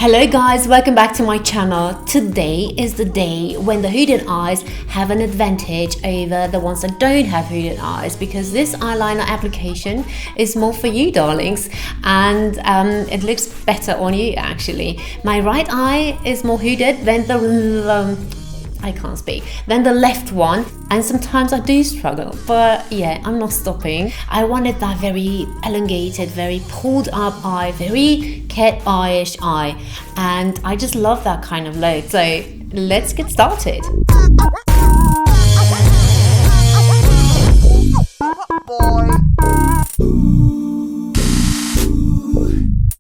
Hello guys, welcome back to my channel. Today is the day when the hooded eyes have an advantage over the ones that don't have hooded eyes, because this eyeliner application is more for you darlings, and it looks better on you actually. My right eye is more hooded than than the left one, and sometimes I do struggle, but yeah, I'm not stopping. I wanted that very elongated, very pulled up eye, very cat eye-ish eye, and I just love that kind of look. So let's get started.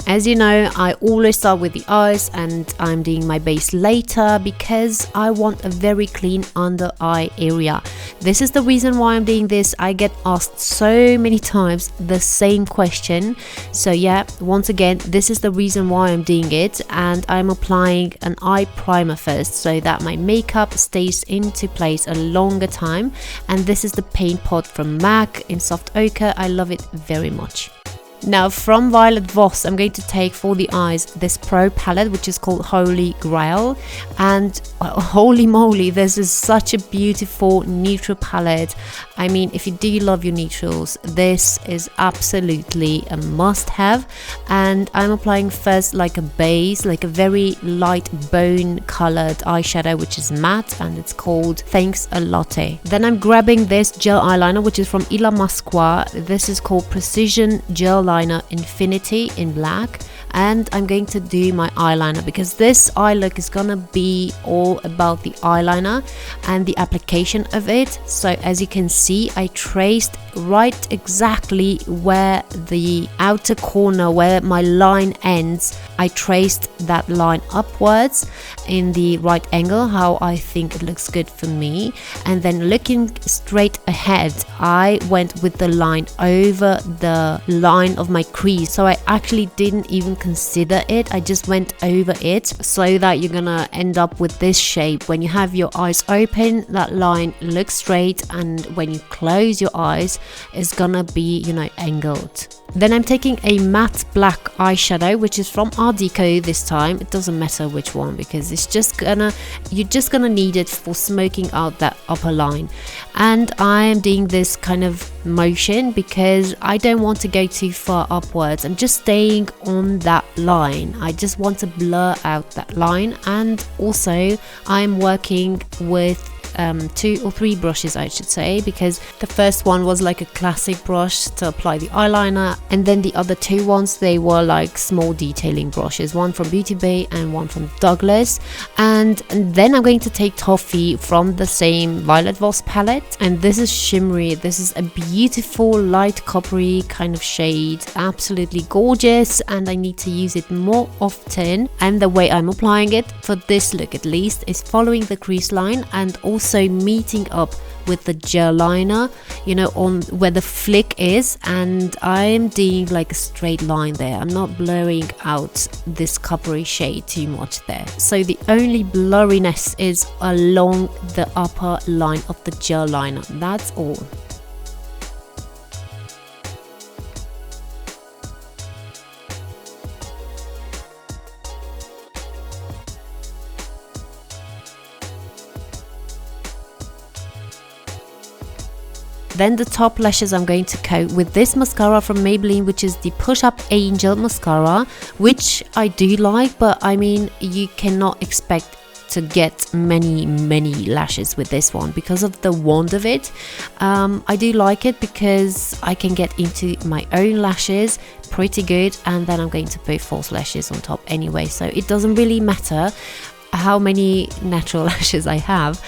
As you know, I always start with the eyes and I'm doing my base later because I want a very clean under eye area. This is the reason why I'm doing this. I get asked so many times the same question. So yeah, once again, this is the reason why I'm doing it, and I'm applying an eye primer first so that my makeup stays into place a longer time. And this is the paint pot from MAC in soft ochre. I love it very much. Now from Violet Voss, I'm going to take for the eyes this Pro palette, which is called Holy Grail, and holy moly, this is such a beautiful neutral palette. I mean, if you do love your neutrals, this is absolutely a must-have. And I'm applying first like a base, like a very light bone colored eyeshadow, which is matte, and it's called Thanks a Latte. Then I'm grabbing this gel eyeliner, which is from Ilinca. This is called Precision Gel Liner Infinity in black, and I'm going to do my eyeliner because this eye look is gonna be all about the eyeliner and the application of it. So as you can see, I traced right exactly where the outer corner, where my line ends, I traced that line upwards in the right angle, how I think it looks good for me. And then looking straight ahead, I went with the line over the line of my crease. So I actually didn't even consider it, I just went over it, so that you're gonna end up with this shape. When you have your eyes open, that line looks straight, and when you close your eyes, it's gonna be, you know, angled. Then I'm taking a matte black eyeshadow, which is from Art Deco this time. It doesn't matter which one, because it's just gonna, you're just gonna need it for smoking out that upper line. And I am doing this kind of motion because I don't want to go too far upwards. I'm just staying on that line. I just want to blur out that line. And also I'm working with 2 or 3 brushes, I should say, because the first one was like a classic brush to apply the eyeliner, and then the other 2 ones, they were like small detailing brushes, one from Beauty Bay and one from Douglas. And then I'm going to take Toffee from the same Violet Voss palette, and this is shimmery. This is a beautiful light coppery kind of shade, absolutely gorgeous, and I need to use it more often. And the way I'm applying it for this look at least is following the crease line and also meeting up with the gel liner, you know, on where the flick is, and I'm doing like a straight line there. I'm not blurring out this coppery shade too much there. So the only blurriness is along the upper line of the gel liner, that's all. Then the top lashes I'm going to coat with this mascara from Maybelline, which is the Push Up Angel mascara, which I do like, but I mean, you cannot expect to get many lashes with this one because of the wand of it. I do like it because I can get into my own lashes pretty good, and then I'm going to put false lashes on top anyway, so it doesn't really matter how many natural lashes I have.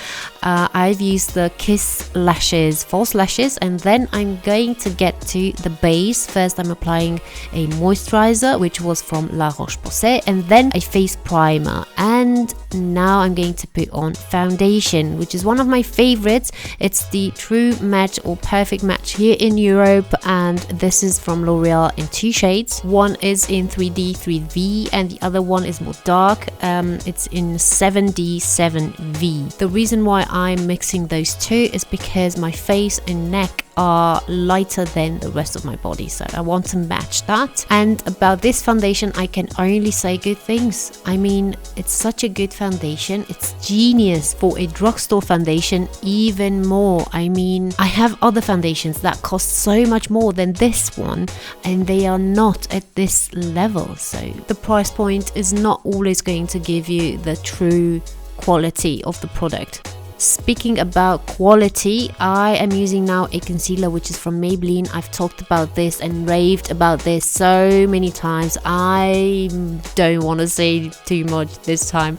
I've used the Kiss lashes, false lashes, and then I'm going to get to the base. First I'm applying a moisturizer, which was from La Roche-Posay, and then a face primer, and now I'm going to put on foundation, which is one of my favorites. It's the True Match or Perfect Match here in Europe, and this is from L'Oreal in 2 shades. One is in 3D 3V and the other one is more dark. It's in 7D 7V. The reason why I'm mixing those two is because my face and neck are lighter than the rest of my body, so I want to match that. And about this foundation, I can only say good things. I mean, it's such a good foundation. It's genius. For a drugstore foundation, even more. I mean, I have other foundations that cost so much more than this one, and they are not at this level. So the price point is not always going to give you the true quality of the product. Speaking about quality, I am using now a concealer which is from Maybelline. I've talked about this and raved about this so many times. I don't want to say too much this time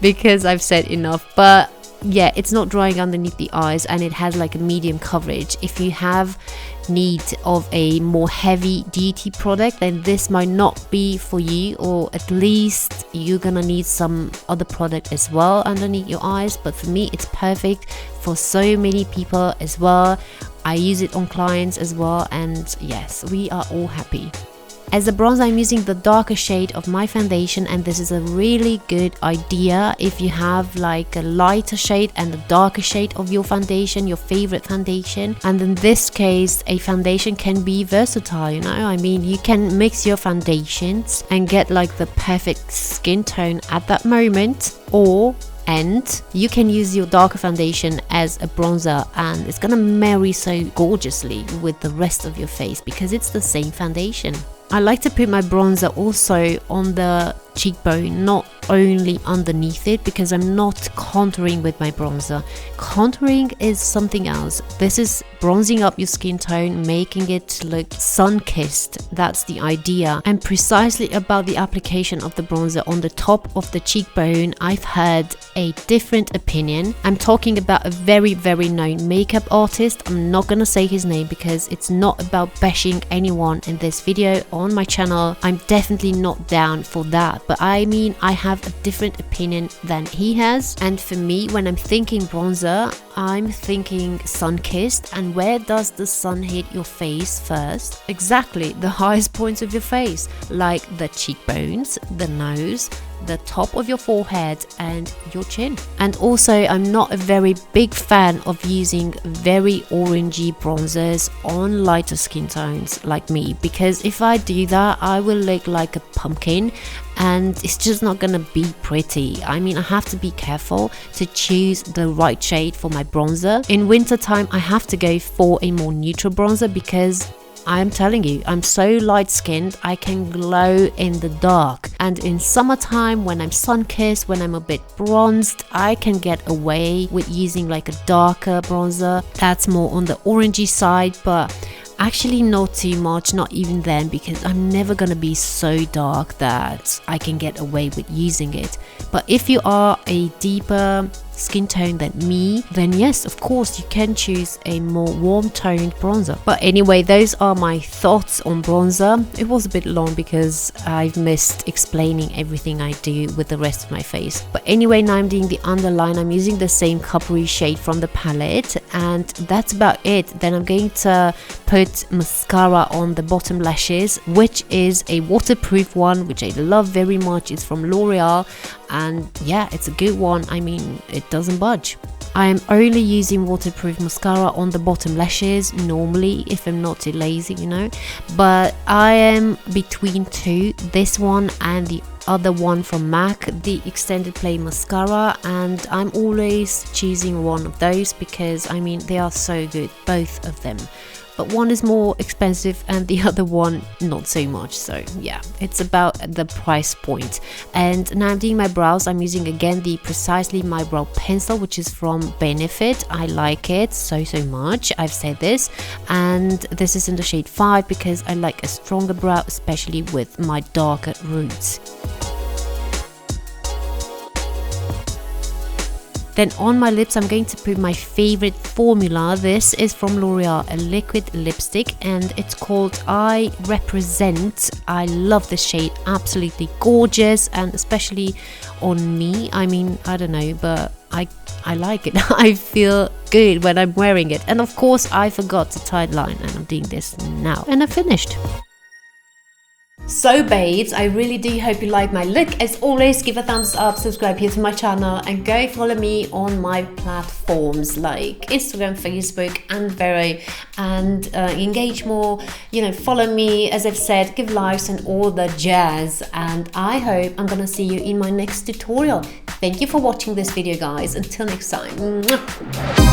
because I've said enough, but yeah, it's not drying underneath the eyes and it has like a medium coverage. If you have need of a more heavy duty product, then this might not be for you, or at least you're gonna need some other product as well underneath your eyes. But for me, it's perfect for so many people as well. I use it on clients as well, and yes, we are all happy. As a bronzer, I'm using the darker shade of my foundation, and this is a really good idea if you have like a lighter shade and a darker shade of your foundation, your favorite foundation. And in this case, a foundation can be versatile, you know, I mean, you can mix your foundations and get like the perfect skin tone at that moment, and you can use your darker foundation as a bronzer, and it's gonna marry so gorgeously with the rest of your face because it's the same foundation. I like to put my bronzer also on the cheekbone, not only underneath it, because I'm not contouring with my bronzer. Contouring is something else. This is bronzing up your skin tone, making it look sun-kissed. That's the idea. And precisely about the application of the bronzer on the top of the cheekbone, I've heard a different opinion. I'm talking about a very, very known makeup artist. I'm not gonna say his name because it's not about bashing anyone in this video on my channel. I'm definitely not down for that. But I mean, I have a different opinion than he has. And for me, when I'm thinking bronzer, I'm thinking sun-kissed. And where does the sun hit your face first? Exactly, the highest points of your face, like the cheekbones, the nose, the top of your forehead and your chin. And also, I'm not a very big fan of using very orangey bronzers on lighter skin tones like me, because if I do that, I will look like a pumpkin and it's just not gonna be pretty. I mean, I have to be careful to choose the right shade for my bronzer. In winter time, I have to go for a more neutral bronzer because I'm telling you, I'm so light skinned, I can glow in the dark. And in summertime, when I'm sun-kissed, when I'm a bit bronzed, I can get away with using like a darker bronzer that's more on the orangey side, but actually not too much, not even then, because I'm never gonna be so dark that I can get away with using it. But if you are a deeper skin tone than me, then yes, of course, you can choose a more warm toned bronzer. But anyway, those are my thoughts on bronzer. It was a bit long because I've missed explaining everything I do with the rest of my face. But anyway, now I'm doing the underline. I'm using the same coppery shade from the palette, and that's about it. Then I'm going to put mascara on the bottom lashes, which is a waterproof one, which I love very much. It's from L'Oreal, and yeah, it's a good one. I mean, it doesn't budge. I am only using waterproof mascara on the bottom lashes normally if I'm not too lazy, you know, but I am between two, this one and the other one from MAC, the extended play mascara, and I'm always choosing one of those because I mean, they are so good, both of them. But one is more expensive and the other one not so much. So yeah, it's about the price point. And now I'm doing my brows. I'm using again the Precisely My Brow Pencil, which is from Benefit. I like it so much. I've said this. And this is in the shade 5 because I like a stronger brow, especially with my darker roots. Then on my lips, I'm going to put my favorite formula. This is from L'Oreal, a liquid lipstick, and it's called I Represent. I love this shade, absolutely gorgeous, and especially on me. I mean, I don't know, but I like it. I feel good when I'm wearing it. And of course, I forgot to tie the line, and I'm doing this now. And I finished. So babes, I really do hope you like my look. As always, give a thumbs up, subscribe here to my channel, and go follow me on my platforms like Instagram, Facebook and VERO, and engage more, you know, follow me, as I've said, give likes and all the jazz. And I hope I'm gonna see you in my next tutorial. Thank you for watching this video, guys. Until next time. Mwah.